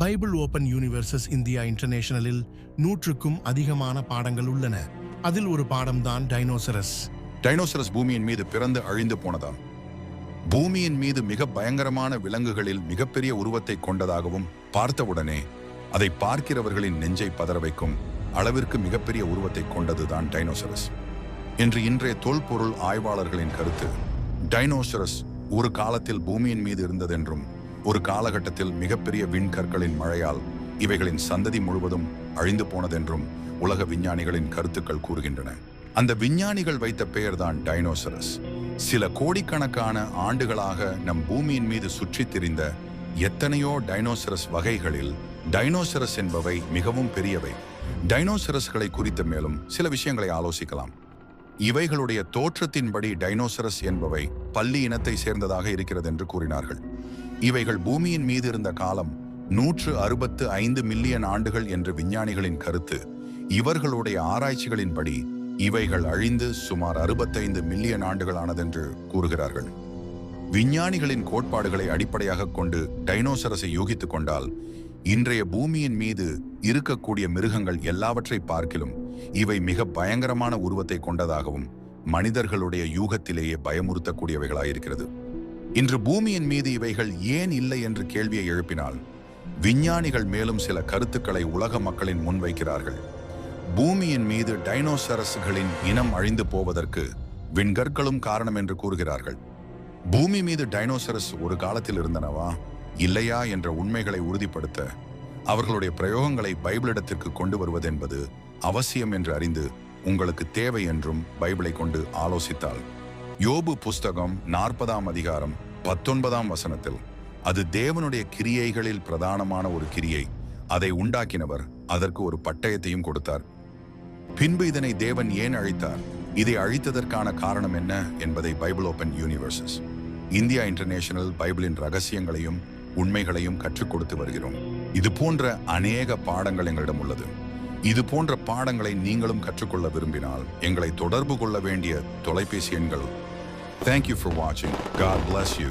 Bible open universes India இன்டர்நேஷனலில் 100க்கும் அதிகமான பாடங்கள் உள்ளன. அதில் ஒரு பாடம்தான் டைனோசரஸ். டைனோசரஸ் பூமியின் மீது பிறந்து அழிந்து போனதாம். பூமியின் மீது மிக பயங்கரமான விலங்குகளில் மிகப்பெரிய உருவத்தை கொண்டதாகவும், பார்த்தவுடனே அதை பார்க்கிறவர்களின் நெஞ்சை பதற வைக்கும் அளவிற்கு மிகப்பெரிய உருவத்தை கொண்டதுதான் டைனோசரஸ். இன்றைய தொல்பொருள் ஆய்வாளர்களின் கருத்து, டைனோசரஸ் ஒரு காலத்தில் பூமியின் மீது இருந்ததென்றும், ஒரு காலகட்டத்தில் மிகப்பெரிய விண்கற்களின் மழையால் இவைகளின் சந்ததி முழுவதும் அழிந்து போனதென்றும் உலக விஞ்ஞானிகளின் கருத்துக்கள் கூறுகின்றன. அந்த விஞ்ஞானிகள் வைத்த பெயர்தான் டைனோசரஸ். சில கோடிக்கணக்கான ஆண்டுகளாக நம் பூமியின் மீது சுற்றித் திரிந்த எத்தனையோ டைனோசரஸ் வகைகளில் டைனோசரஸ் என்பவை மிகவும் பெரியவை. டைனோசரஸ்களை குறித்த மேலும் சில விஷயங்களை ஆலோசிக்கலாம். இவைகளுடைய தோற்றத்தின்படி டைனோசரஸ் என்பவை பல்லி இனத்தை சேர்ந்ததாக இருக்கிறது என்று கூறினார்கள். இவைகள் பூமியின் மீது இருந்த காலம் 165 மில்லியன் ஆண்டுகள் என்று விஞ்ஞானிகளின் கருத்து. இவர்களுடைய ஆராய்ச்சிகளின்படி இவைகள் அழிந்து சுமார் 65 மில்லியன் ஆண்டுகள் ஆனதென்று கூறுகிறார்கள். விஞ்ஞானிகளின் கோட்பாடுகளை அடிப்படையாக கொண்டு டைனோசரஸை யூகித்துக் கொண்டால், இன்றைய பூமியின் மீது இருக்கக்கூடிய மிருகங்கள் எல்லாவற்றை பார்க்கிலும் இவை மிக பயங்கரமான உருவத்தை கொண்டதாகவும், மனிதர்களுடைய யூகத்திலேயே பயமுறுத்தக்கூடியவைகளாயிருக்கிறது. இன்று பூமியின் மீது இவைகள் ஏன் இல்லை என்று கேள்வியை எழுப்பினால், விஞ்ஞானிகள் மேலும் சில கருத்துக்களை உலக மக்களின் முன்வைக்கிறார்கள். பூமியின் மீது டைனோசரஸ்களின் இனம் அழிந்து போவதற்கு விண்கற்களும் காரணம் என்று கூறுகிறார்கள். பூமி மீது டைனோசரஸ் ஒரு காலத்தில் இருந்தனவா இல்லையா என்ற உண்மைகளை உறுதிப்படுத்த அவர்களுடைய பிரயோகங்களை பைபிளிடத்திற்கு கொண்டு வருவதென்பது அவசியம் என்று அறிந்து உங்களுக்கு தேவை என்றும் பைபிளை கொண்டு ஆலோசித்தால், யோபு புஸ்தகம் 40ஆம் அதிகாரம் 19ஆம் வசனத்தில், அது தேவனுடைய கிரியைகளில் பிரதானமான ஒரு கிரியை, அதை உண்டாக்கினவர் அதற்கு ஒரு பட்டயத்தையும் கொடுத்தார். பின்பு இதனை தேவன் ஏன் அழித்தார், இதை அழித்ததற்கான காரணம் என்ன என்பதை Bible open universes India international பைபிளின் ரகசியங்களையும் உண்மைகளையும் கற்றுக் கொடுத்து வருகிறோம். இது போன்ற அநேக பாடங்கள் எங்களிடம் உள்ளது. இது போன்ற பாடங்களை நீங்களும் கற்றுக்கொள்ள விரும்பினால் எங்களை தொடர்பு கொள்ள வேண்டிய தொலைபேசி எண்கள். Thank you for watching. God bless you.